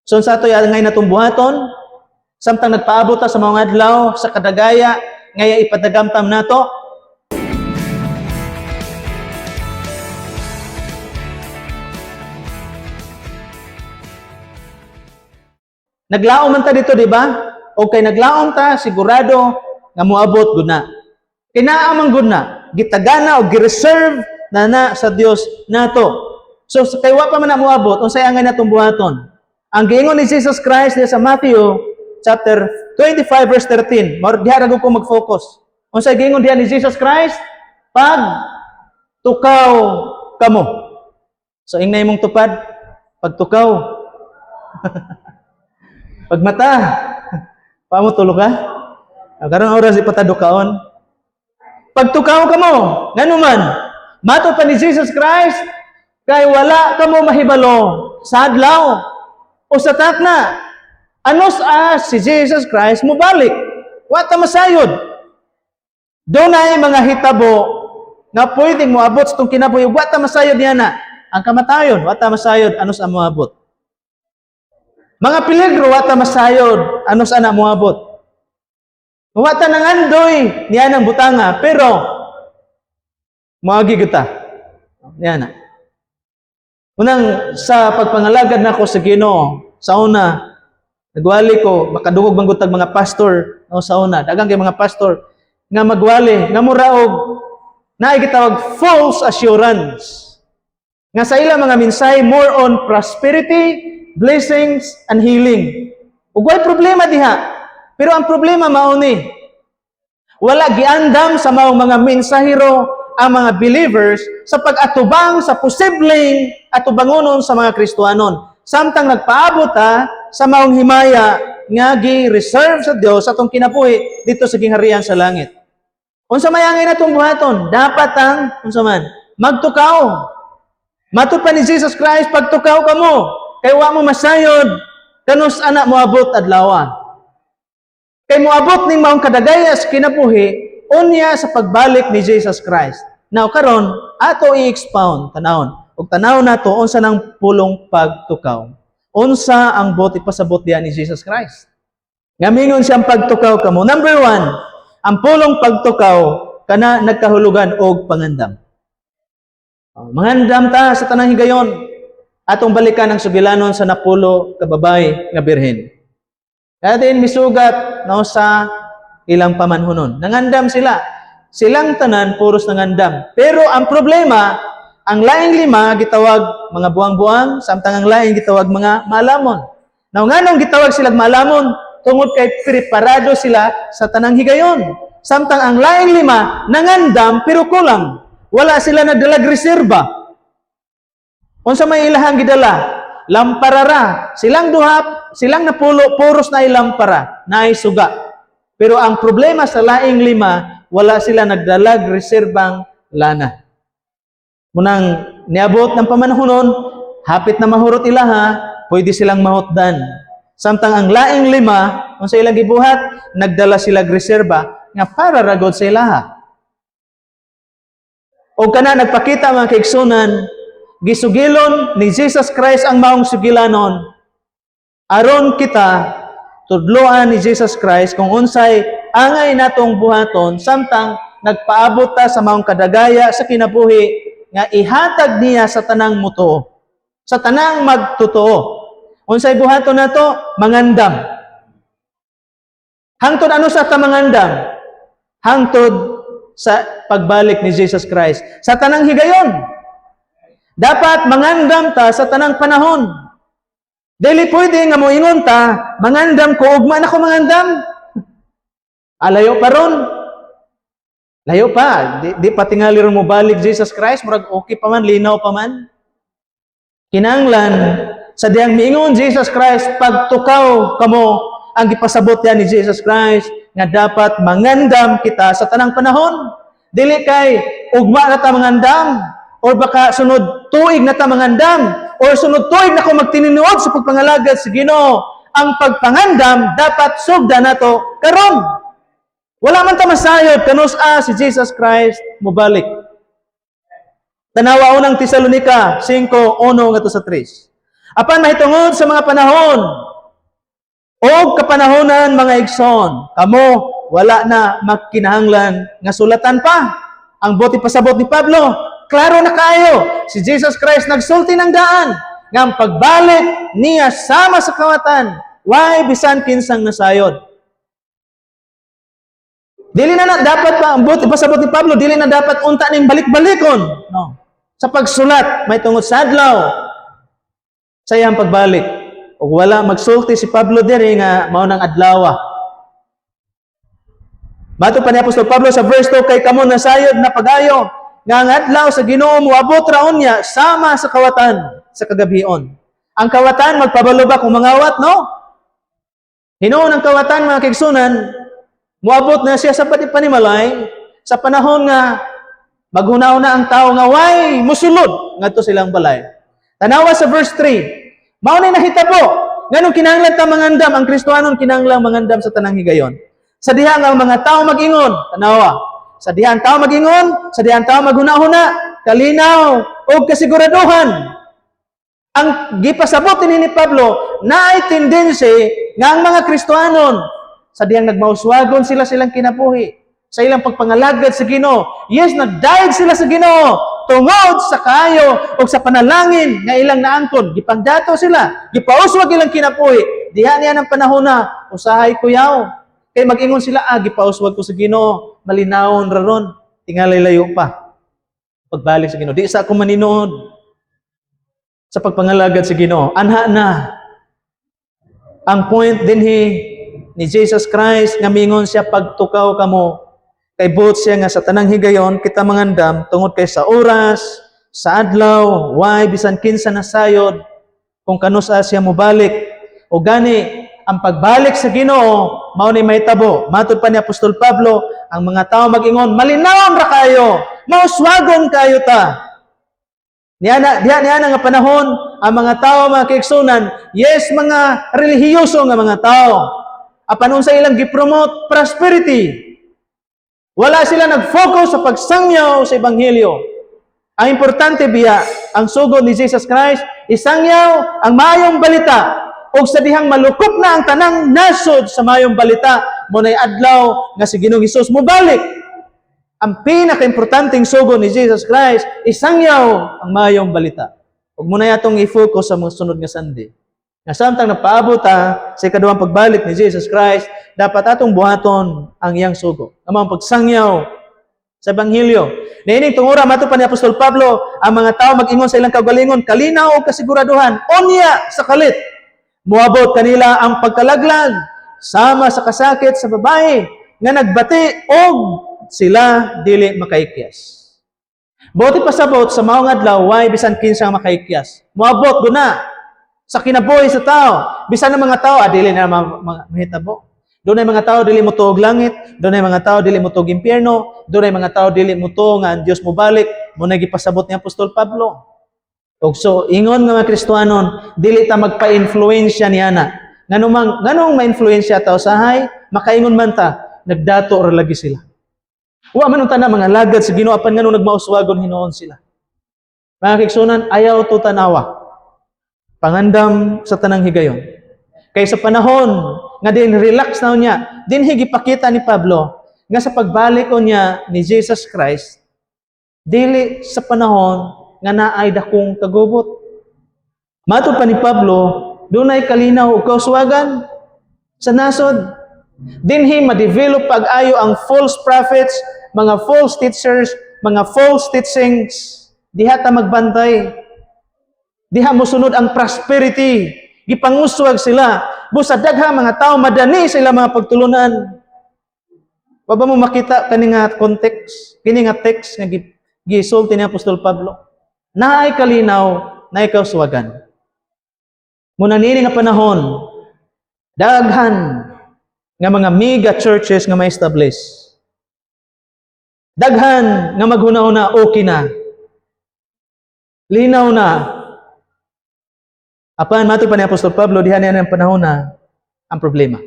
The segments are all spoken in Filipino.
So sa ato ngay natumbuhaton, samtang nagpaabot ta sa mga adlaw sa kadagaya ngaya ipadagamtam nato. Naglaom man ta dito, di ba? O kay naglaom ta, sigurado nga moabot gud na. Kay naa man gud na, gitagana o gireserve na sa Dios nato. So kay wa pa man na moabot, unsay angay natong buhaton? Ang giingon ni Jesus Christ sa Matthew chapter 25 verse 13. Mao diha ra ko mag-focus. Unsay giingon diha ni Jesus Christ? Pag tukaw kamo. So ingnay mong tupad, pagtukaw. Pagmata, paamo tulo ka? Karong oras ipatadukaon. Pagtukaw ka mo, nganuman, mato pa ni Jesus Christ, kay wala ka mo mahibalo sa adlaw o sa takna. Anos si Jesus Christ mubalik. Wata masayod. Doon ay mga hitabo na pwedeng moabot sa itong kinabuhi. Wata masayod niya na. Ang kamatayon, wata masayod, anos ang moabot. Mga peligro, wata masayod, anos ana moabot. Wata nang andoy, niya ng butanga, pero moagi kita. Niya na. Unang sa pagpangalagad nako sa Ginoo, sa una, nagwali ko, makadungog manggutag mga pastor, no, sa una, dagang kay mga pastor, nga magwali, nga muraog, na gitawag false assurance. Nga sa ilang mga mensahe, more on prosperity, blessings, and healing. Ugway problema diha. Pero ang problema mauni, wala giandam sa maong mga mensahero ang mga believers sa pag-atubang sa posibleng atubangonon sa mga Kristohanon. Samtang nagpaabot sa maong himaya nga gi-reserve sa Dios atong kinabuhi dito sa gingharian sa langit. Unsa may angay natong buhaton? Dapat ang unsa man magtukaw. Matud pa ni Jesus Christ, pagtukaw kamo, kay wa mo masayod kanus anak moabot adlaw. Kay moabot ning maong kadagaya sa kinabuhi unya sa pagbalik ni Jesus Christ. Now karon ato i-expound tanawon. Ug tanaw nato unsa nang pulong pagtukaw. Unsa ang ipasabot diha ni Jesus Christ. Ngamingon siyang pagtukaw kamo. Number 1, ang pulong pagtukaw kana nagkahulugan og pangandam. Mangandam ta sa tanang higayon. Atong balikan ang sugilanon sa napulo ka babae nga birhen. Kaya din misugat no, sa ilang pamanhunon. Nangandam sila. Silang tanan puros nangandam. Pero ang problema, ang laing 5 gitawag mga buang-buang, samtang ang laing gitawag mga malamon. Now nganong gitawag sila malamon? Tungod kay preparado sila sa tanang higayon. Samtang ang laing 5 nangandam pero kulang. Wala sila nagdalag reserba. Unsa may ilahang gidala? Lamparara. Silang duha, silang napulo, puros na ilampara, na suga. Pero ang problema sa laing 5, wala sila nagdalag reserbang lana. Munang niabot ng pamanhunon, hapit na mahurot ilaha, pwede silang mahutdan. Samtang ang laing 5, unsa ilang gibuhat, nagdala sila reserba nga para ragod sa ilaha. O kana nagpakita mga kaigsunan, gisugilon ni Jesus Christ ang maong sugilanon. Aron kita tudloan ni Jesus Christ kung unsay angay natong buhaton samtang nagpaabot ta sa maong kadagaya sa kinabuhi nga ihatag niya sa tanang mutuo, sa tanang magtotoo. Unsay buhaton nato? Mangandam. Hangtod ano sa mangandam? Hangtod sa pagbalik ni Jesus Christ sa tanang higayon. Dapat mangandam ta sa tanang panahon. Dili pwede nga moingon ta, mangandam ko, ugma na ko mangandam. Alayo pa ron. Layo pa. Di pa tingali ron mo balik Jesus Christ, murag okay pa man, linaw pa man. Kinanglan, sa diyang miingon Jesus Christ, pagtukaw kamo, ang ipasabot yan ni Jesus Christ, nga dapat mangandam kita sa tanang panahon. Dili kay, ugma na ta mangandam, or baka sunod tuig na ta mangandam, or sunod tuig na ko magtininuod sa pagpangalagad sa Ginoo. Ang pagpangandam dapat sugda nato karon. Wala man ta masayod kanus si Jesus Christ mobalik. Tanawa unang Tesalonica 5:1 ngadto sa 3. Apan mahitungod sa mga panahon o kapanahonan mga igsoon, kamo wala na magkinahanglan nga sulatan pa. Ang buti pasabot ni Pablo, klaro na kayo, si Jesus Christ nagsulti ng daan, nga ang pagbalik niya sama sa kawatan, why bisan kinsang nasayod. Dili na dapat pa, ang buti pasabot ni Pablo, dili na dapat unta ning balik-balikon. No. Sa pagsulat, may tungod sa adlaw, sa iyang pagbalik. O wala magsulti si Pablo diri nga mao nang adlaw. Mato pa ni Apostol Pablo sa verse 2, kay kamo nasayod na pagayo nga ang adlaw sa Ginoo moabot raon niya sama sa kawatan sa kagabion. Ang kawatan magpabalo ba kung mangawat, no? Hinuon ang kawatan mga kaigsunan, moabot na siya sa panimalay sa panahon nga maghunaw na ang tao nga way musulod ngadto silang balay. Tanawa sa verse 3, mao ni nahitabo nganong kinahanglan ta mangandam, ang Kristohanon kinahanglan mangandam sa tanang higayon. Sa diha nga mga tao mag-ingon, tanawa, sa diha ang tao mag-ingon, sa diha ang tao maghuna-huna, kalinaw o kasiguraduhan. Ang gipasabot ni Pablo, naay tendency nga ang mga Kristohanon, sa diyang nagmauswagon silang kinabuhi, sa ilang pagpangalagad sa Ginoo. Yes, nagdaig sila sa Ginoo, tungod sa kayo o sa panalangin nga ilang naangkon. Gipangdato sila, gipauswag ilang kinabuhi. Diha niya ng panahon na, usahay kuyaw. Kay mag-ingon sila, gipauswag ko sa Ginoo, malinawon raron, tingalay layo pa. Pagbalik sa Ginoo, di sa ako maninood sa pagpangalagad sa Ginoo. Anha na. Ang point dinhi ni Jesus Christ nga mingon siya pagtukaw kamo, kay buot siya nga sa tanang higayon kita mangandam tungod kay sa oras, sa adlaw, why bisan kinsa nasayod kung kanusa siya mobalik. O gani ang pagbalik sa Ginoo mao ni mahitabo. Matud pa ni Apostol Pablo, ang mga tao mag-ingon, malinawon ra kayo, mauswagon kayo ta. Diya nga panahon, ang mga tao, mga kaigsunan, yes, mga relihiyoso nga mga tao, apan sa ilang gipromote prosperity. Wala sila nag-focus sa pagsangyaw sa Ebanghelyo. Ang importante biya, ang sugod ni Jesus Christ, isangyaw ang mayong balita, o sa dihang malukop na ang tanang nasod sa mayong balita, muna'y adlaw nga si Ginoong Hesus mobalik. Ang pinaka-importanting sugod ni Jesus Christ, isangyaw ang mayong balita. Huwag mo na yatong i-focus sa mga sunod nga Sunday. Nga samtang napaabot sa ikaduhang pagbalik ni Jesus Christ, dapat atong buhaton ang iyang sugod. Ang mga pagsangyaw sa Ebanghelyo. Niining tungura, mato pa ni Apostol Pablo, ang mga tao mag-ingon sa ilang kaugalingon, kalinaw o kasiguraduhan, unya sa kalit. Muabot kanila ang pagkalaglag, sama sa kasakit sa babae, nga nagbati og sila dili makaikyas. Buti pasabot sa maong adlaw, why bisan kinsa makaikyas. Muabot guna sa kinabuhi sa tao. Bisan ang mga tao, dili na mahitabo. Doon ay mga tao dili mo tuog langit, doon ay mga tao dili mo tuog impyerno, doon ay mga tao dili mo tuog nga ang Dios mo balik, mo na gipasabot ni Apostol Pablo. Og so ingon nga mga Kristohanon, dili ta magpa-influensya niana. Nganong ma-influensya ta usahay, makaingon man ta, nagdato ra lagi sila. Wa man unta na mga lagad sa Ginoo apan nganong nagmauswagon hinuon sila. Mga kaigsunan, ayaw to tanawa. Pangandam sa tanang higayon. Kay sa panahon nga din relax na niya, din higipakita ni Pablo nga sa pagbalik niya ni Jesus Christ, dili sa panahon nga naay dakong kagubot. Matud pa ni Pablo, dunay kalinaw ug kauswagan sa nasod. Dinhi ma-develop pag-ayo ang false prophets, mga false teachers, mga false teachings. Diha ta magbantay. Diha mosunod ang prosperity. Gipanguswag sila. Busa dagha mga tao madani sa ilang mga pagtulunan. Wa ba mo makita kani nga context, kini nga text nga gisulti ni Apostol Pablo? Naay kalinaw, naay kauswagan. Muna nini nga panahon, daghan nga mga mega churches nga ma-establish. Daghan nga maghuna-una, okay na. Linaw na. Apan matud pa ni Apostol Pablo, diha niya ng panahon na ang problema.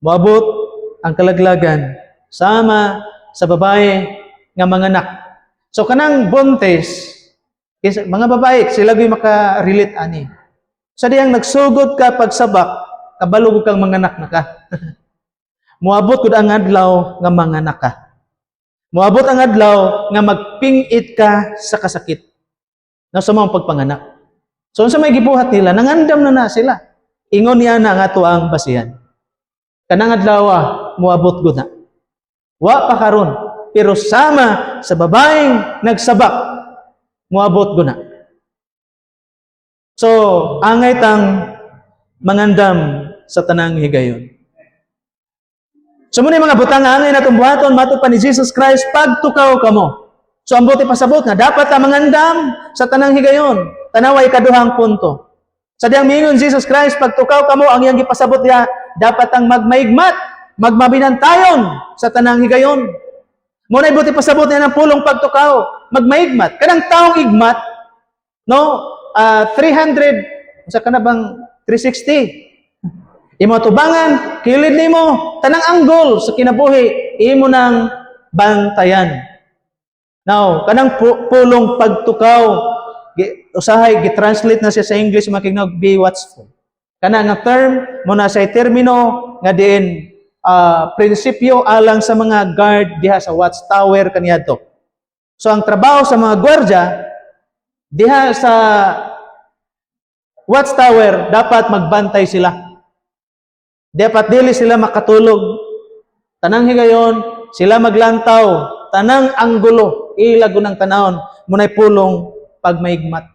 Moabot ang kalaglagan sama sa babae nga manganak. So kanang buntes, mga babae, sila gyud maka-relate ani. Sa diyang nagsugod ka pagsabak, kabalog kang manganak na ka. Muabot kud ang adlaw nga manganak ka. Muabot ang adlaw nga magpingit ka sa kasakit. Na sa mga pagpanganak. So sa may gibuhat nila, nangandam na sila. Ingon niya na nga to ang basihan. Kanang adlaw muabot gud na. Wa pa karon, pero sama sa babaeng nagsabak, muabot gud na. So, angay tang mangandam sa tanang higayon. So muna mga butang angay natong buhaton matud pa ni Jesus Christ pagtukaw kamo. So ang buti pasabot nga dapat ta mangandam sa tanang higayon. Tanaway kaduhang punto. Sa diyang mingon Jesus Christ pagtukaw kamo ang iyang gipasabot diha dapat ang magmaigmat, magmabinantayon sa tanang higayon. Muna buti pasabot niya ng pulong pagtukaw, magmaigmat. Kanang taong igmat, no? 300 sa kanabang 360. Imo tubangan, kilid nimo, tanang anggol sa kinabuhi, imo nang bantayan. Now, kanang pulong pagtukaw, usahay, gitranslate na siya sa English, makinig, be watchful. Kanang nga term, muna sa termino, nga din, prinsipyo alang sa mga guard diha sa watchtower kaniadto. So, ang trabaho sa mga gwardya, diha sa watchtower, dapat magbantay sila. Dapat dili sila makatulog. Tanang higayon, sila maglantaw. Tanang anggulo, ilago ng tanahon, munay pulong pagmaigmat.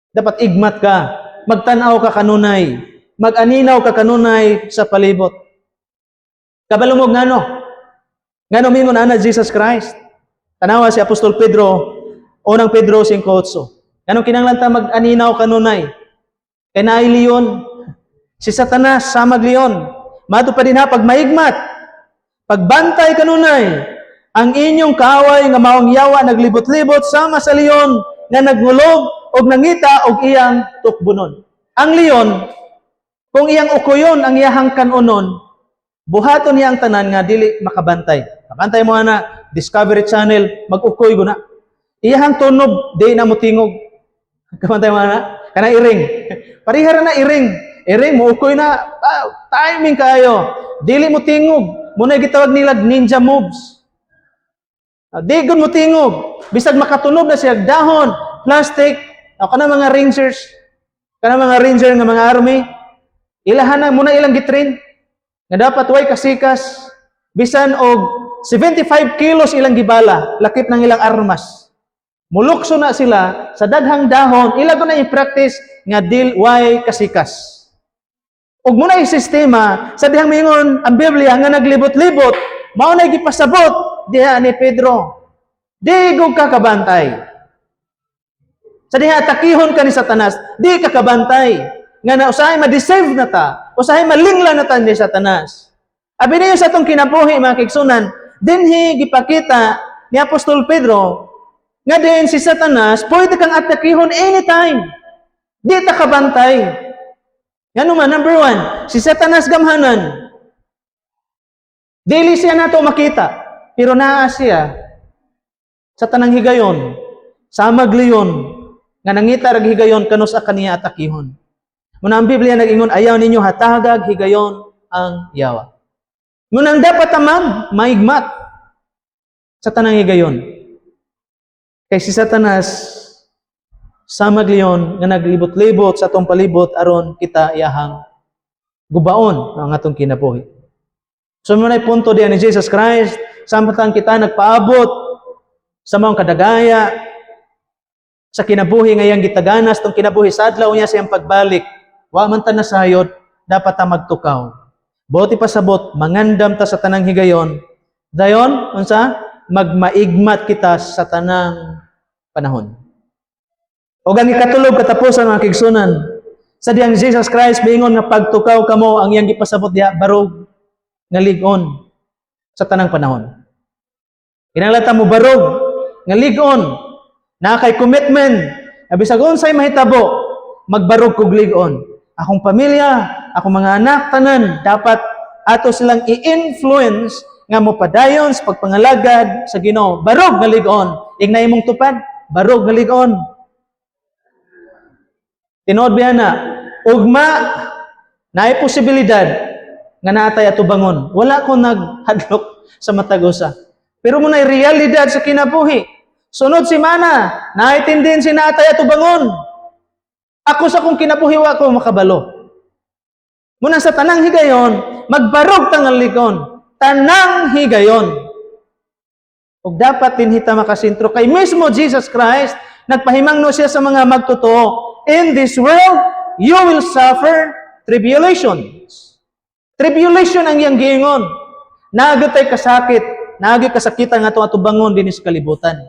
Dapat igmat ka. Magtanaw ka kanunay. Mag-aninaw ka kanunay sa palibot. Kabalumog ngano? Ngano mingon ana Jesus Christ? Tanawa si Apostol Pedro, unang Pedro 5:8. Anong kinahanglan mag-aninaw kanunay? Kay naay leon, si Satanas samag leon. Mato pa din ha pag maigmat, pagbantay kanunay, ang inyong kaaway nga maong yawa naglibot-libot sama sa leon nga nagngulog og nangita og iyang tukbunon. Ang leon, kung iyang ukoyon ang iyahang kanunon, buhaton niya ang tanan nga dili makabantay. Makantay mo na Discovery Channel, mag-ukoy guna. Iyahang tunog, di na mo tingog. Kamantay mo na, kana iring. Parihara na iring. Iring, muukoy na, timing kayo. Dili mo tingog. Muna gitawag nila ninja moves. Di gud mo tingog. Bisag makatunog na siya, dahon, plastic, kana mga rangers, kana mga ranger nga mga army, ilahan na muna ilang gitrain. Nga dapat way kasikas, bisan og 75 kilos ilang gibala, lakip ng ilang armas. Mulukso na sila sa daghang dahon, ilago na i-practice nga dil way kasikas. Ug muna yung sistema, sa dihang mingon ang Biblia nga naglibot-libot, mao na gipasabot diha ni Pedro. Di gug ka kabantay. Sa diha atakihon ka ni Satanas, di ka kabantay. Nga na usahay ma-deceive na ta, usahay malingla na ta ni Satanas. Abi niyo sa atong kinabuhi mga kigsunan, dinhi gipakita ni Apostol Pedro nga din si Satanas pwede kang atakihon anytime. Di ta kabantay. Nga naman, number 1, si Satanas gamhanan. Dili siya nato makita, pero naa siya sa tanang higayon, sa magliyon, nga nangita rag higayon kanus a kaniya atakihon. Muna ang Biblia nag-ingon, ayaw ninyo hatagag higayon ang yawa. Ngunang dapat tamang maigmat sa tanang higayon. Kay si Satanas sa magliyon nga naglibot-libot sa atong palibot aron kita iyahang gubaon ang atong kinabuhi. So muna punto diyan ni Jesus Christ, samtang kita nagpaabot sa mga kadagaya sa kinabuhi ngayang gitaganas tong kinabuhi sa adlaw niya sa iyang pagbalik. Wa man ta nasayod, dapat ta magtukaw. Buti pasabot, mangandam ta sa tanang higayon. Dayon, unsa? Magmaigmat kita sa tanang panahon. O ang ikatulog katapusan mga kigsunan, sa diyang Jesus Christ, bingon nga pagtukaw kamo ang iyang gipasabot diha, barog nga ligon sa tanang panahon. Kinahanglan ta mo barog nga ligon, na kay commitment, bisag unsay mahitabo, magbarog kog ligon. Akong pamilya, akong mga anak, tanan, dapat ato silang i-influence nga mo padayon sa pagpangalagad sa Ginoo. Barog nga ligon. Ignay mong tupad, barog nga ligon. Tinuod biya na, ugma naay posibilidad nga natay atubangon. Wala ko naghadlok sa matagusa. Pero muna'y realidad sa kinabuhi. Sunod semana, naitindin si natay atubangon. Ako sa kong kinabuhi wa ko makabalo. Muna sa tanang higayon, magbarog tangal likon. Tanang higayon. Ug dapat dinhita makasintro kay mismo Jesus Christ, nagpahimangno siya sa mga magtotoo. In this world, you will suffer tribulations. Tribulation ang iyang giingon. Naagay kasakit, naagay kasakitan nga itong atubangon din sa kalibutan.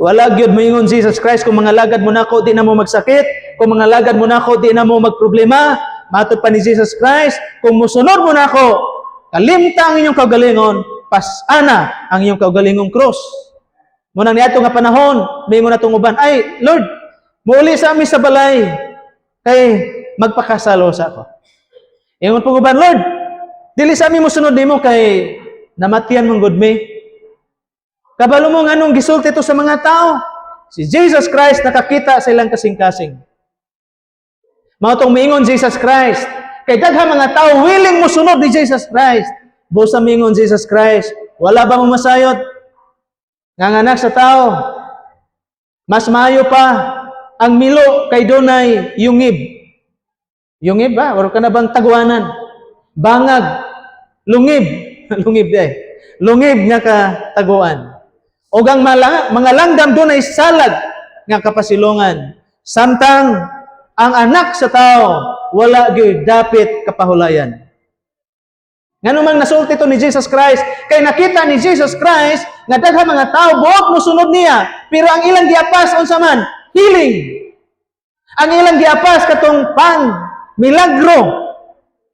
Wala gyud moingon Jesus Christ, kung mga lagad mo nako, di na mo magsakit. Kung mga lagad mo nako, di na mo magproblema. Matod pa ni Jesus Christ, kung musunod mo nako, kalimta ang inyong kaugalingon, pasana ang iyong kaugalingong cross. Munang niadto nga panahon, may mo na uban, ay, Lord, muuli sa amin sa balay, kay magpakasalo sa ako. Ingon po uban, Lord, dili sa amin mo sunod nimo kay namatian mong good me. Kabalo mo nga nung gisulti to sa mga tao. Si Jesus Christ nakakita sa ilang kasing-kasing. Mao tong miingon Jesus Christ, kay daghang mga tao willing mo sunod ni Jesus Christ. Busa miingon Jesus Christ, wala ba mo masayod? Nanganak sa tao, mas maayo pa ang milo kay dunay yungib. Yungib ba? Wala ka na bang taguanan? Bangag, lungib, lungib lungib nga kataguan. O ang mga langgam doon ay salag nga kapasilongan. Samtang ang anak sa tao, wala gyud dapit kapahulayan. Ngano man nasulti to ni Jesus Christ, kay nakita ni Jesus Christ nga daghang mga tao buot mosunod niya, pero ang ilang giapas unsa man? Healing. Ang ilang giapas katong milagro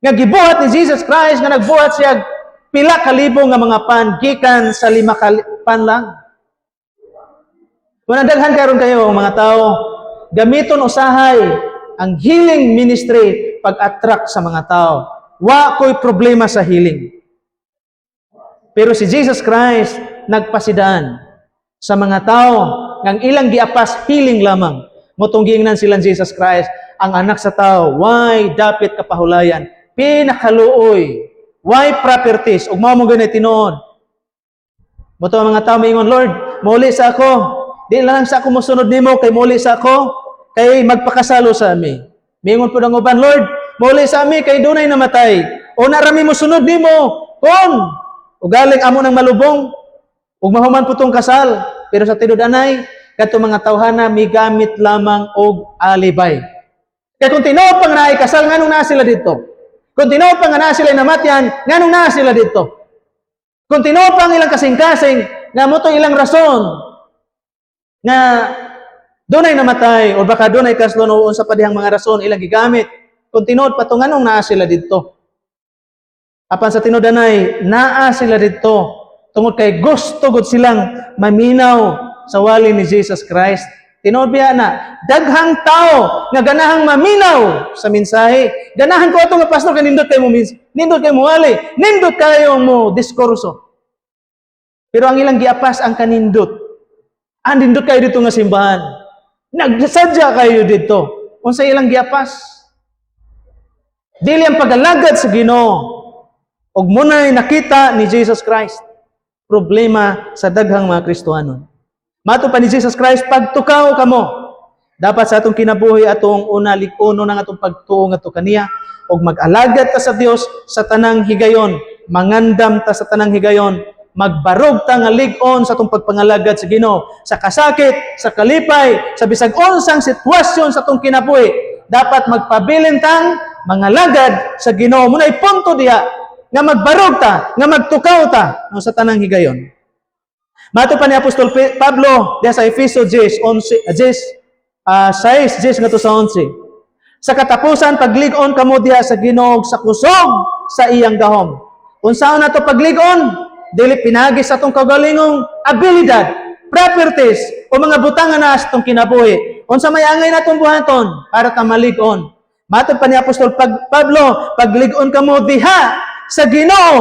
nga gibuhat ni Jesus Christ, nga nagbuhat siya pila ka libo nga mga pan gikan sa 5 pan lang. Kung nadaghan karon kayo mga tao, gamiton usahay ang healing ministry pag-attract sa mga tao. Wa ko'y problema sa healing. Pero si Jesus Christ nagpasidaan sa mga tao ng ilang giapas healing lamang. Motong giingnan silang Jesus Christ, ang anak sa tao, why dapit kapahulayan? Pinakaluoy, why properties? Ug mao mo ganit tinuod. Moto ang mga tao maingon, Lord, muli sa ako. Di lang sa ako mosunod nimo kay muli sa ako, kay magpakasalo sa ami. Mingon po ng uban, Lord, muli sa ami kay dunay namatay. O narami mo sunod nimo, kon ugaling amo ng malubong, ug mahuman putong kasal. Pero sa tinud-anay, kadto mga tawhana migamit lamang og alibay. Kaya kung tinuod pang naay kasal, nganong naa sila dito? Kung tinuod pang naa sila namatyan, nganong naa sila dito? Kung tinuod pang ilang kasing-kasing, nga mo to ilang rason nga dunay namatay o baka dunay kaslon o unsa pa dihang mga rason ilang gigamit. Kung tinuod pa to, nganong naa sila dito? Apan sa tinud-anay, naa sila dito tungod kay gusto gud silang maminaw sa wali ni Jesus Christ. Tinuod biya na, daghang tao nga ganahang maminaw sa mensahe. Ganahan ko ato nga pastor kay nindot kay mo nindot kay mo wali, nindot kayo mo diskurso. Pero ang ilang giapas ang kanindot. Andindot kayo dito nga simbahan. Nagsadya kayo dito. Unsa ilang giapas? Dili ang pagalagad sa Ginoo. Og munay nakita ni Jesus Christ. Problema sa daghang mga Kristohanon. Mato pa ni Jesus Christ, pagtukaw kamo. Dapat sa atong kinabuhi atong uno ng atong pagtuo nga to kaniya og mag-alagad ta sa Dios sa tanang higayon, mangandam ta sa tanang higayon, magbarog ta nga lig-on sa atong pagpangalagad sa Ginoo, sa kasakit, sa kalipay, sa bisag unsang sitwasyon sa atong kinabuhi. Dapat magpabilin tang mga lagad sa Ginoo. Munay punto diha nga magbarog ta, nga magtukaw ta no, sa tanang higayon. Mato pa ni Apostol Pablo diha sa Efeso 10:6 nga to sa 11. Sa katapusan paglig-on kamo diha sa Ginoo sa kusog sa iyang gahom. Unsaon nato paglig-on? Dili pinagis atong kaugalingong abilidad, properties o mga butangan na sa atong kinabuhi. Unsa may angay natong buhaton para ta malig-on. Matod pa ni Apostol Pablo, paglig-on kamo diha sa Ginoo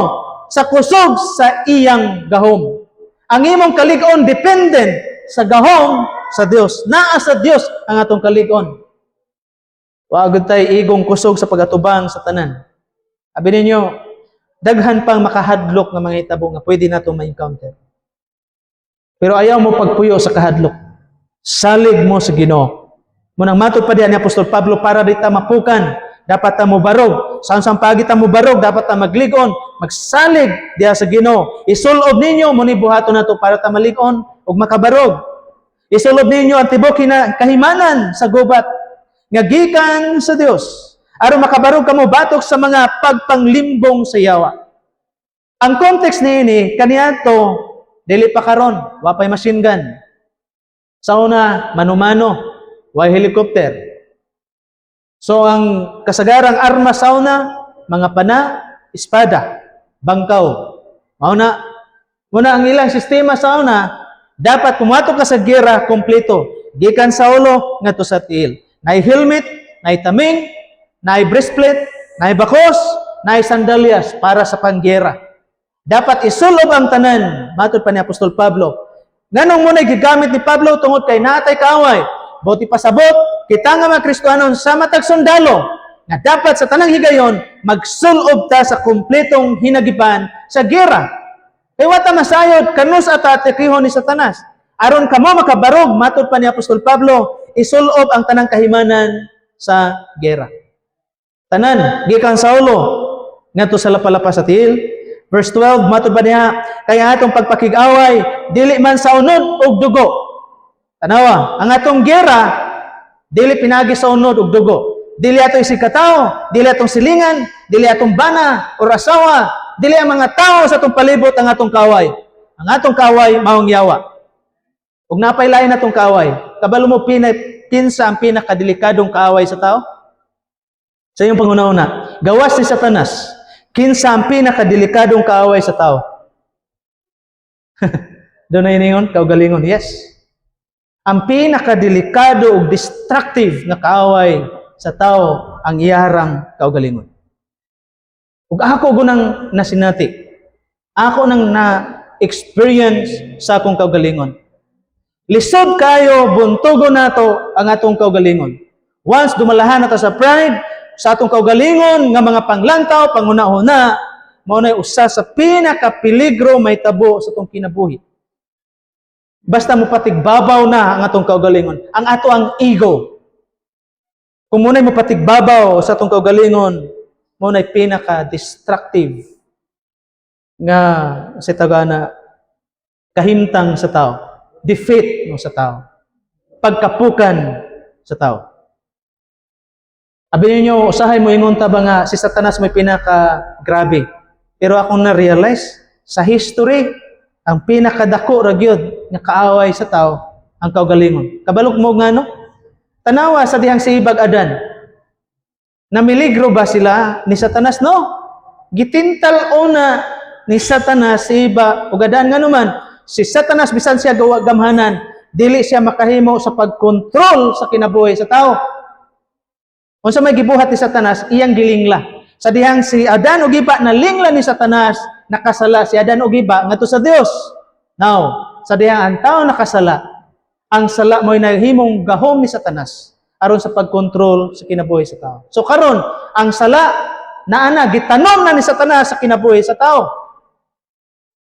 sa kusog sa iyang gahom. Ang imong kalig-on dependent sa gahom sa Dios. Naa sa Dios ang atong kalig-on. Wa gud tay igong kusog sa pagatubang sa tanan. Abi ninyo, daghan pang makahadlok nga mga hitabo nga pwede nato ma-encounter. Pero ayaw mo pagpuyo sa kahadlok. Salig mo sa Ginoo. Munang matud pa diha ni Apostol Pablo, para di ta mapukan, dapat ta mo barog. Saan pagi ta mo barog, dapat ta magligon, magsalig diha sa Ginoo. Isulob ninyo mo ni buhaton nato para ta maligon ug makabarog. Isulob ninyo ang tibuok kahimanan sa gubat nga gikan sa Dios. Aron makabarog kamo batok sa mga pagpanglimbong sa yawa. Ang context niini kaniadto dili pa karon, wa pay machine gun. Sa una, mano-mano, way helicopter. So ang kasagarang armas sa una, mga pana, espada, bangkaw. Muna ang ilang sistema sa una, dapat pumatok ka sa gera kompleto. Gikan sa ulo ngadto sa tiil. Nay helmet, nay taming, nay breastplate, nay bakos, nay sandalyas para sa panggera. Dapat isulob ang tanan, matud pa ni Apostol Pablo. Nganong muna gigamit ni Pablo tungod kay natay kaaway. Buti pasabot, kita nga mga Kristohanon sa matag sundalo, na dapat sa tanang higayon, magsulob ta sa kumpletong hinagipan sa gera. Kaya wata masayod, kanus at atikihon ni Satanas. Aron kamo makabarog, matud pa ni Apostol Pablo, isulob ang tanang kahimanan sa gera. Tanan, gikan sa ulo, ngadto sa lapalapa sa tiil. Verse 12, matud ba niya, kaya atong pagpakig-away, dili man sa unod ug dugo. Tanawa, ang atong gera, dili pinagi sa unod ug dugo. Dili ato isig katao, dili atong silingan, dili atong bana o asawa, dili ang mga tao sa atong palibot ang atong kaway. Ang atong kaway, maong yawa. Ug napailain atong kaway, kabalo mo kinsa ang pinakadelikadong kaaway sa tao? Sa iyong panguna-una, gawas ni Satanas. Kinsa ang pinakadelikadong kaaway sa tao? Doon na iningon, kaugalingon. Yes. Ang pinakadelikado ug destructive na kaaway sa tao ang iyarang kaugalingon. Ug ako gunang nasinati. Ako nang na-experience sa akong kaugalingon. Lisod kayo, buntugo nato ang atong kaugalingon. Once dumalahan nato sa pride, sa atong kaugalingon nga mga panglantaw, panguna-una, mao nay usa sa pinakapeligro may tabo sa atong kinabuhi. Basta mo patigbabaw na ang atong kaugalingon, ang ato ang ego. Kung muna'y mo patigbabaw sa atong kaugalingon, mao nay pinaka-destructive nga sa tagana kahimtang sa tao, defeat no sa tao, pagkapukan sa tao. Abi ninyo, usahay mo ingon ta ba nga si Satanas may pinaka-grabe. Pero akong na-realize, sa history, ang pinakadako ra gyud nga kaaway sa tao, ang kaugalingon. Kabalok mo nga no? Tanawa sa dihang si Ibag Adan. Namiligro ba sila ni Satanas? No. Gitintal una ni Satanas si Iba ug Adan nga naman. Si Satanas bisan siya gawa gamhanan, dili siya makahimo sa pagkontrol sa kinabuhi sa tao. Unsa may gibuhat ni Satanas, iyang gilingla. Sa dihang si Adan ug Iba nalingla ni Satanas, nakasala si Adan ug Iba ngadto sa Dios. Now, sa dihang ang tao nakasala, ang sala mo'y nahimong gahom ni Satanas aron sa pagkontrol sa kinabuhi sa tao. So karon, ang sala naana gitanom na ni Satanas sa kinabuhi sa tao.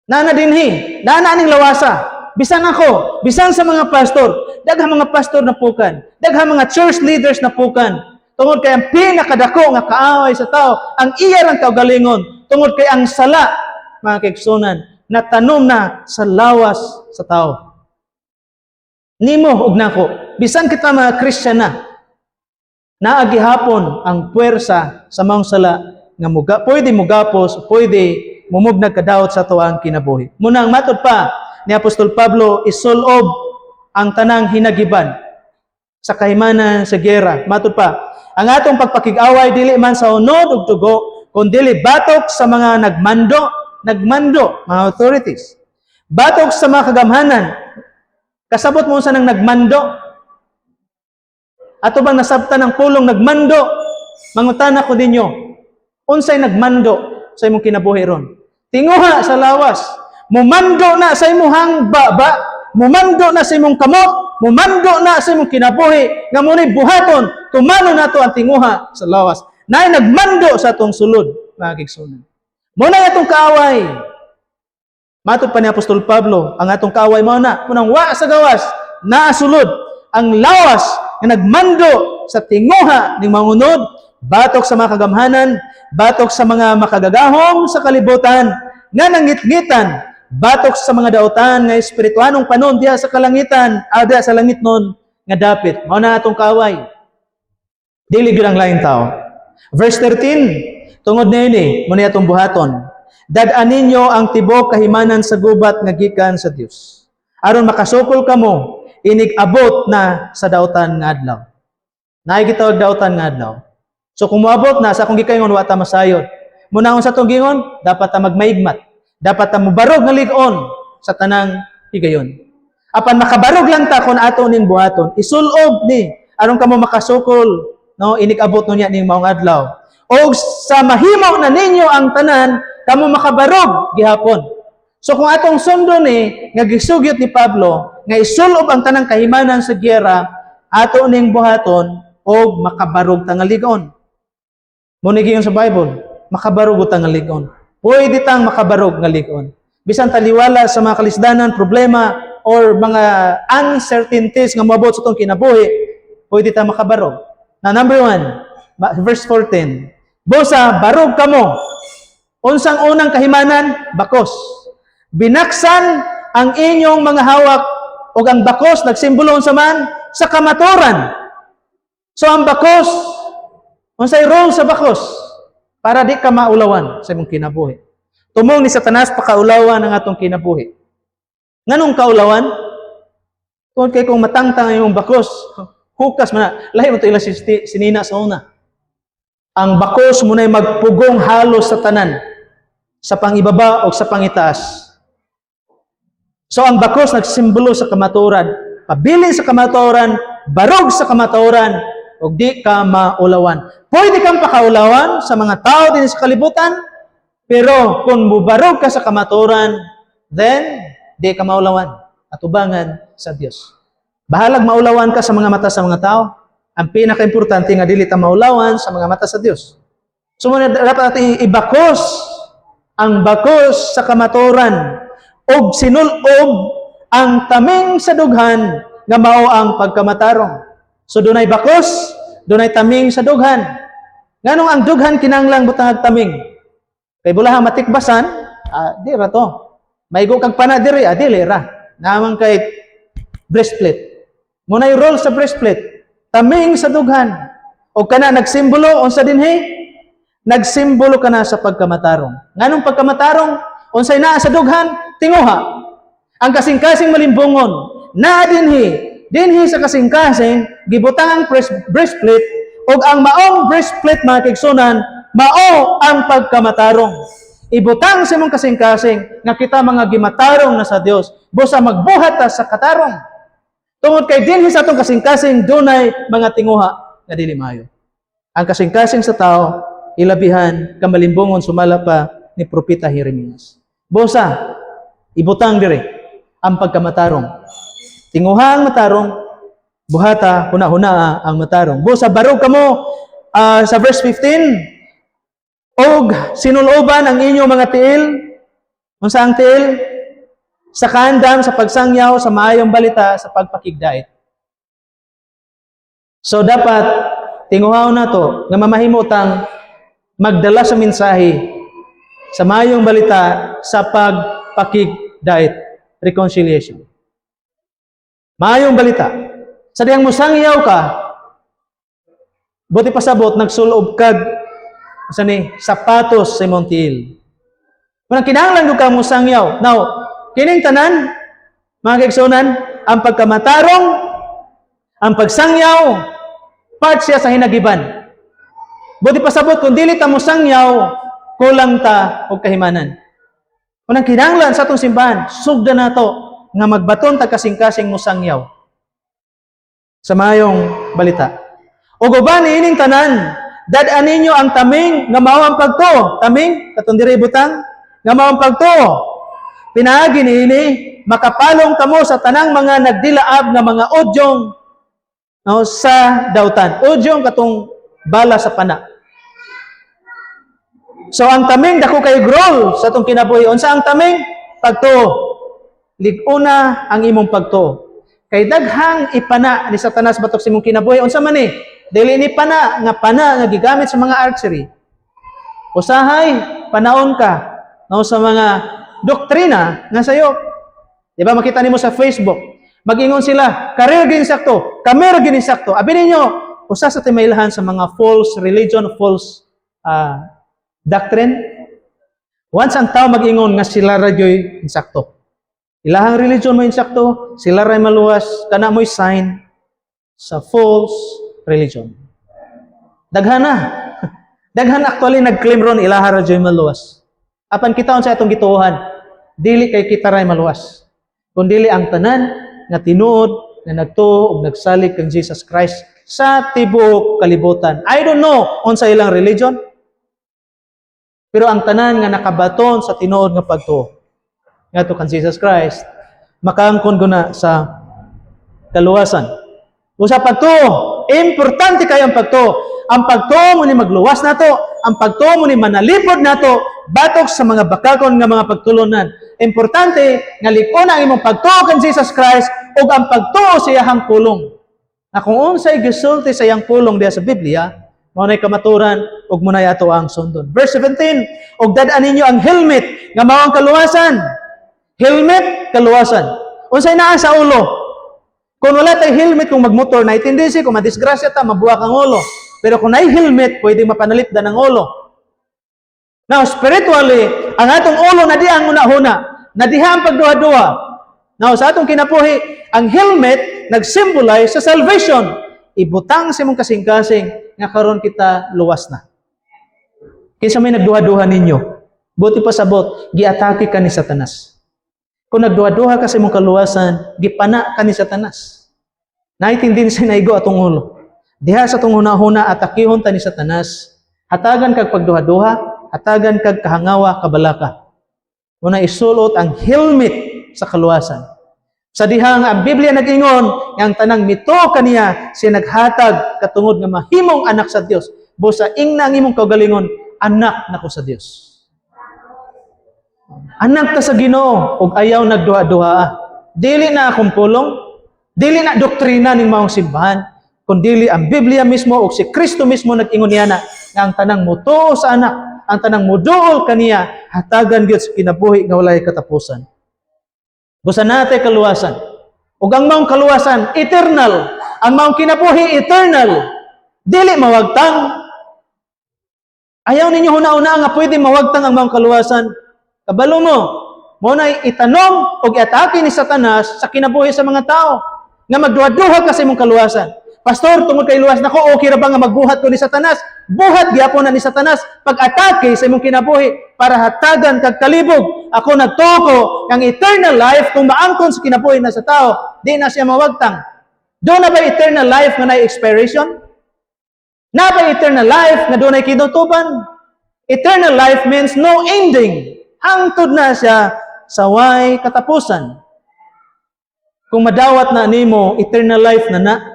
Naana dinhi, naana ning lawasa. Bisan ako, bisan sa mga pastor, daghang mga pastor na pukan, daghang mga church leaders na pukan. Tungod kay ang pinakadako nga kaaway sa tao, ang iyang kaugalingon, tungod kay ang sala, mga kaigsunan, natanom na sa lawas sa tao. Nimo ug nako, bisan kita mga Christian na, naagihapon ang puwersa sa maong sala nga pwede mugapos, pwede mumugnag kadawat sa tuwang kinabuhi. Munang matod pa ni Apostol Pablo, isulob ang tanang hinagiban sa kahimanan sa gera. Matod pa, ang atong pagpakig-away dili man sa unod ug tugo, kundi batok sa mga nagmando, mga authorities. Batok sa mga kagamhanan. Kasabot mo sa nang nagmando? Ato bang nasabtan ng pulong nagmando? Mangutana ko ninyo, unsay nagmando sa imong kinabuhi ron? Tinguha sa lawas. Mumando na sa imong hangba ba? mumando na sa imong kamot, mumando na sa imong kinabuhi, nga muna'y buhaton, tumano na to ang tinguha sa lawas. Naay nagmando sa atong sulod, mga kigsunan. Muna atong kaaway. Matod pa ni Apostol Pablo, ang atong kaaway mo na, munang wa sa gawas, naasulod, ang lawas nga nagmando sa tinguha ng mangunod, batok sa mga kagamhanan, batok sa mga makagagahom sa kalibutan, nga nangitngitan, batok sa mga dautan nga espirituanong panon diya sa kalangitan, diya sa langit nun, nga dapit. Mao na atong kaaway. Dili gyud ang laing tao. Verse 13, tungod niini, muna atong buhaton. Dad-an ninyo ang tibok kahimanan sa gubat nga gikan sa Dios. Aron makasukol kamo, inig-abot na sa dautan nga adlaw. Naay gitawag dautan nga adlaw. So kung moabot na sa akong gikaingon wa ta masayod. Muna sa atong gingon, dapat ta magmaigmat. Dapat ta mubarog nga lig-on sa tanang higayon. Apan makabarog lang ta kun ato ning buhaton, isulob ni aron kamo makasukol, no, inig-abot no niya ning maong adlaw. O sa mahimo na ninyo ang tanan, kamo makabarog gihapon. So kung atong sundo ni nga gisugyot ni Pablo nga isulob ang tanang kahimanan sa giyera, ato ning buhaton og makabarog ta nga lig-on. Muna giyon sa Bible, makabarog ta nga lig-on. Pwede tang makabarog nga lig-on. Bisan taliwala sa mga kalisdanan, problema or mga uncertainties nga moabot sa atong kinabuhi, pwede tang makabarog. Na number 1, verse 14. Busa barog kamo. Unsang unang kahimanan? Bakos. Binaksan ang inyong mga hawak o ang bakos, nagsimbolo unsa man sa kamaturan. So ang bakos, unsay role sa bakos? Para di ka maulawan sa imong kinabuhi. Tumong ni Satanas pakaulawan ang atong kinabuhi. Nganong kaulawan? Kung kay kung matangtang ang imong bakos, hukas man na, lahi mo ito ila sinina sa una. Ang bakos mo na'y magpugong halos sa tanan, sa pangibaba o sa pangitaas. So ang bakos nagsimbolo sa kamaturan, pabili sa kamaturan, barog sa kamaturan, o di ka maulawan. Pwede kang pakaulawan sa mga tao din sa kalibutan, pero kung mubarog ka sa kamaturan, then di ka maulawan. Atubangan sa Dios. Bahalag maulawan ka sa mga mata sa mga tao. Ang pinaka-importante nga dili ta maulawan sa mga mata sa Dios. So dapat natin ibakos ang bakos sa kamaturan og sinulob ang taming sa dughan nga mao ang pagkamatarong. So dunay bakos, dunay taming sa dughan. Nganong ang dughan kinahanglang butang taming? Kay bulahang matikbasan, di ra to. Maigo kag pana diri, dili ra. Namang kay breastplate. Munay roll sa breastplate. Taming sa dughan. O kana nagsimbolo unsa dinhi? Nagsimbolo kana sa pagkamatarong. Nganong pagkamatarong? Unsay naa sa dughan? Tinguha. Ang kasing-kasing malimbungon. Naa dinhi sa kasing-kasing gibutang ang breastplate ug ang maong breastplate mga kigsunan, mao ang pagkamatarong. Ibutang sa imong kasing-kasing nga kita mga gimatarong na sa Dios. Busa magbuhat ta sa katarong. Tungod kay dinhi sa atong kasing-kasing dunay mga tinguha nga dili maayo. Ang kasing-kasing sa tao ilabihan kamalimbungon sumala pa ni propeta Jeremias. Busa ibutang diri ang pagkamatarong. Tinguha ang matarong, buhata huna-huna ang matarong. Busa barog kamo sa verse 15, og sinuloban ang inyong mga tiil. Unsa ang tiil? Sa kaandam, sa pagsangyaw, sa maayong balita, sa pagpakigdait. So dapat, tinguhaw na to, nga mamahimutang magdala sa mensahe, sa maayong balita, sa pagpakigdait, reconciliation. Maayong balita. Sa diyang musangyaw ka, buti pasabot, nagsulob kag, sapatos sa imong tiil. Kung kinahanglan ka musangyaw, now, kining tanan, mga kaigsunan, ang pagkamatarong, ang pagsangyaw, part siya sa hinagiban. Buti pasabot, kung dili ta mo sangyaw, kulang ta og kahimanan. Kung ang kinahanglan sa atong simbahan, sugda na to, nga magbaton ta kasing-kasing mo sangyaw. Sa mayong balita. O guban ining tanan, dad-an ninyo ang taming nga mao ang pagtuo. Taming, katong diri butang, nga mao ang pagtuo. Pinaagi niini makapalong kamo sa tanang mga nagdilaab nga mga odyong sa dautan. Odyong katong bala sa pana. So ang taming dako kay grol sa atong kinabuhi. Unsa ang taming? Pagtuo. Lig-una ang imong pagtuo. Kay daghang ipana ni Satanas batok sa imong kinabuhi. Unsa man ni? Dili ni pana nga gigamit sa mga archery. Usahay, panaon ka sa mga doktrina nga sayo. Di ba makita nimo sa Facebook, mag-ingon sila, karir ginisakto, kamera ginisakto. Abi ninyo, usa sa timaylahan sa mga false religion, false doctrine. Once ang tao mag-ingon nga sila radyo'y insakto. Ilahang religion mo insakto, sila ray maluwas, kana mo'y sign sa false religion. Daghan na. Daghan actually nag-claim ron ilaha radyo'y maluwas. Apan kita sa atong gituohan, dili kay kita ray maluwas. Kundili ang tanan nga tinuod nga nagtuo ug nagsalig kang Jesus Christ sa tibuok kalibutan. I don't know unsa ilang religion, pero ang tanan nga nakabaton sa tinuod nga pagtuo ngadto kan Jesus Christ makaangkon guna sa kaluwasan. Usa pagtuo, importante kayo ang pagtuo. Ang pagtuo mo ni magluwas nato, ang pagtuo mo ni manalipod nato batok sa mga bakakon nga mga pagtulunan. Importante nga likon ang imong pagtuo kan Jesus Christ ug ang pagtuo sa iyang pulong. Na kung unsay gisulti sa iyang pulong diha sa Biblia, mao nay kamaturan ug munay ato ang sundon. Verse 17, ug dad-an ninyo ang helmet nga mao ang kaluwasan. Helmet, kaluwasan. Unsay naa sa ulo? Kung wala tay helmet kung magmotor, naitindi si kung madisgrasya ta, mabuwak ang ulo. Pero kung nay helmet, pwede mapanalipdan ang ulo. Now, spiritually, ang atong ulo na di ang una-huna, na diha ang pagduha-duha. Now, sa atong kinabuhi, ang helmet nag-symbolize sa salvation. Ibutang sa imong kasing-kasing nga karon kita luwas na. Kinsa may nagduha-duha ninyo, buti pa sabot, giatake ka ni Satanas. Kung nagduha-duha ka sa imong kaluwasan, gipana ka ni Satanas. Naitindin sa naigo atong ulo. Diha sa itong huna-huna atakihon ta ni Satanas, hatagan kag pagduha-duha, hatagan kag kahangawa, kabalaka. Muna isulot ang helmet sa kaluwasan. Sa diha nga ang Biblia nag-ingon, yang tanang mito kaniya siya naghatag katungod nga mahimong anak sa Dios. Busa ingna ang imong kaugalingon, anak nako sa Dios. Anak ta sa Ginoo ug ayaw nagduha-duha. Dili na akong pulong, dili na doktrina ning maong simbahan, kundi ang Biblia mismo ug si Kristo mismo nag-ingon niya na nga ang tanang mutuo sa anak, ang tanang muduol kaniya, hatagan gyud sa kinabuhi nga walay katapusan. Busa nate kaluwasan. Ug ang maong kaluwasan eternal, ang maong kinabuhi eternal. Dili mawagtang. Ayaw ninyo huna-una nga pwede mawagtang ang maong kaluwasan. Kabalo mo na itanong o iatake ni Satanas sa kinabuhi sa mga tao nga magduha-duha ka sa imong kaluwasan. Pastor, tungod kay luwas nako, okay ra ba nga magbuhat ko ni Satanas? Buhat gyapon na ni Satanas pag-atake sa imong kinabuhi para hatagan kag kalibog. Ako nagtuko ang eternal life kung maangkon sa kinabuhi na sa tao, di na siya mawagtang. Doon na ba eternal life nga nay expiration? Na ba eternal life nga doon ay kinutuban? Eternal life means no ending. Hangtod na siya sa way katapusan. Kung madawat na nimo eternal life na.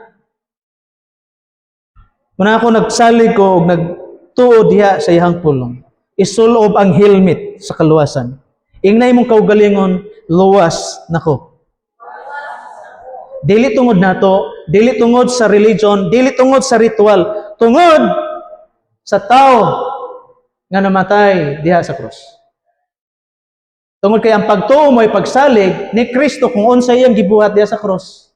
Muna ako nagsalig ko ug nagtuo diha sa iyang pulong. Isulob ang helmet sa kaluwasan. Ingnay mong kaugalingon, luwas nako. Dili tungod nato, dili tungod sa religion, dili tungod sa ritual, tungod sa tao nga namatay diha sa krus. Tungod kay ang pagtuo mo ay pagsalig ni Kristo kung unsa iyang gibuhat diha sa krus.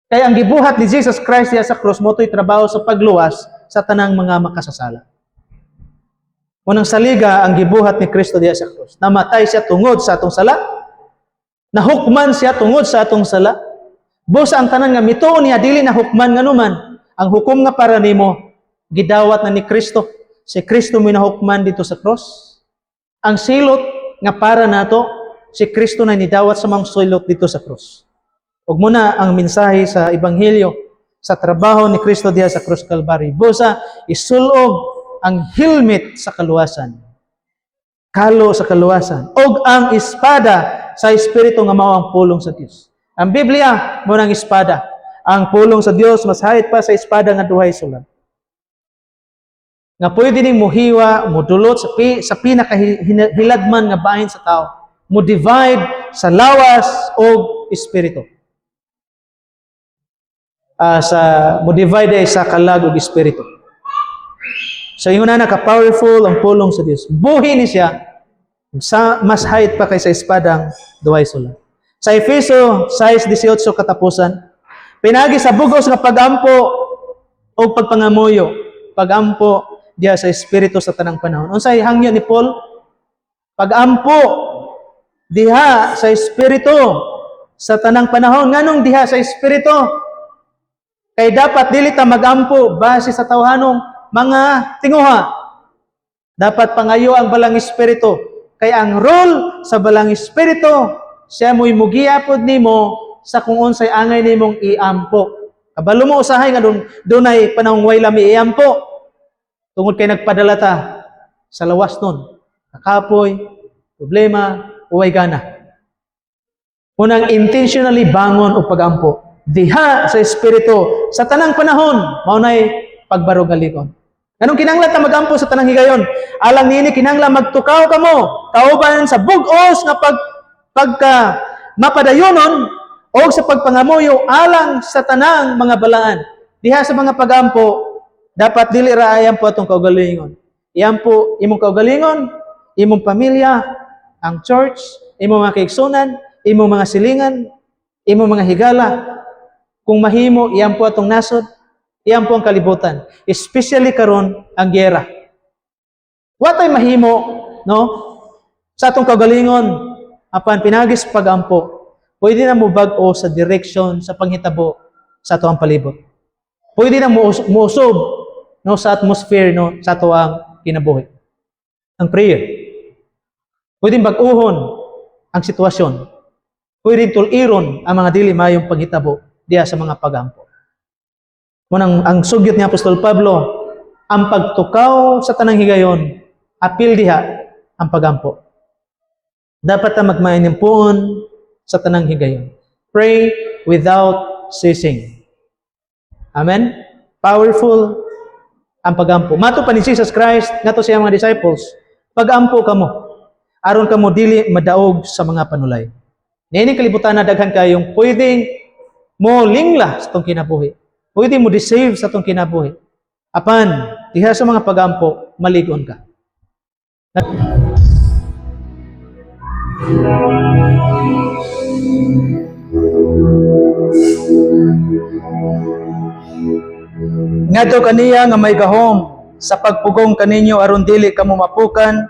Kaya ang gibuhat ni Jesus Christ diha sa krus motoy trabaho sa pagluwas sa tanang mga makasasala. Unang saliga ang gibuhat ni Kristo diha sa krus. Namatay siya tungod sa atong sala. Nahukman siya tungod sa atong sala. Busa ang tanan nga mituo niya dili na hukman nganuman. Ang hukom nga para nimo gidawat na ni Kristo. Si Kristo may nahukman dito sa krus. Ang silot nga para nato, si Kristo na nidawat sa mga sulot dito sa krus. Ug muna ang mensahe sa Ebanghelyo sa trabaho ni Kristo diha sa krus Calvary. Busa isulob ang helmet sa kaluwasan. Kalo sa kaluwasan. Og ang espada sa Espiritu nga mao ang pulong sa Dios. Ang Biblia mo ng espada. Ang pulong sa Dios mas hait pa sa espada nga duhay sulat. Nga pwede ning muhiwa, modulot sa pinakahiladman nga bahin sa tao. Mo divide sa lawas o espiritu. Mo divide sa kalag o espiritu. So yung na ka-powerful ang pulong sa Dios. Buhi ni siya mas hait pa kaysa espadang duhay sulat. Sa Efeso 6:18 katapusan, pinagi sa bugos nga pagampo o pagpangamuyo, pagampo diya sa espiritu sa tanang panahon. Unsay hangyo ni Paul? Pagampo diha sa espiritu sa tanang panahon. Nganong diha sa espiritu? Kay dapat dili ta magampo base sa tawhanong mga tinguha. Dapat pangayo ang balang espiritu. Kay ang role sa balang espiritu, siya mo'y mugiyapod nimo sa kung unsay angay nimong iampo. Kabalo mo usahay nga dunay panahong way lami iampo. Tungod kay nagpadala ta sa lawas nun. Nakapoy, problema, uway gana. Munang intentionally bangon o pagampo. Diha sa espiritu sa tanang panahon, maunay pagbarugalikon. Anong kinanglan ta magampo sa tanang higayon? Alang nini kinanglan magtukaw kamo, kauban sa bugos nga pagka mapadayonon o sa pagpangamuyo alang sa tanang mga balaan. Diha sa mga pagampo, dapat dili ra ayam po atong kaugalingon. Iyam po imong kaugalingon, imong pamilya, ang church, imong mga kaigsunan, imong mga silingan, imong mga higala. Kung mahimo, iyam po atong nasod, iyam po ang kalibutan. Especially karon ang giyera. Watay mahimo, no? Sa atong kaugalingon, apan pinagis pagampo, pwede na mo bag-o sa direksyon, sa panghitabo sa ato ang palibot. Pwede na muusob no sa atmosphere no sa ato ang kinabuhi. Ang prayer. Pwede bag-uhon ang sitwasyon. Pwede tuliron ang mga dili mayong paghitabo diya sa mga pagampo. Munang ang sugyot ni Apostol Pablo, ang pagtukaw sa tanang higayon, apil diha ang pagampo. Dapat ta magmainimpuon sa tanang higayon. Pray without ceasing. Amen? Powerful ang pagampo. Mato pa ni Jesus Christ, nato siya mga disciples, pagampo kamo, aron kamo dili madaog sa mga panulay. Niini kalibutan na daghan kayong pwedeng mo lingla sa itong kinabuhi. Pwede mo disave sa itong kinabuhi. Apan, diha sa mga pagampo, maligon ka. Ngadto kaniya nga may gahom sa pagpugong kaninyo aron dili kamo mapukan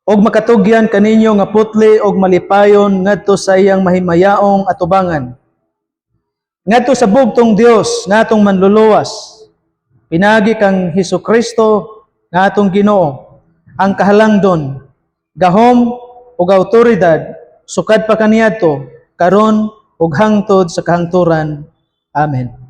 og makatugyan kaninyo nga putli og malipayon ngadto sa iyang mahimayaong atubangan. Ngadto sa bugtong Dios nga atong manluluwas. Pinagi kang Hesukristo nga atong Ginoo ang kahalangdon, gahom ug awtoridad sukad pa kaniadto karon ug hangtod sa kahangturan. Amen.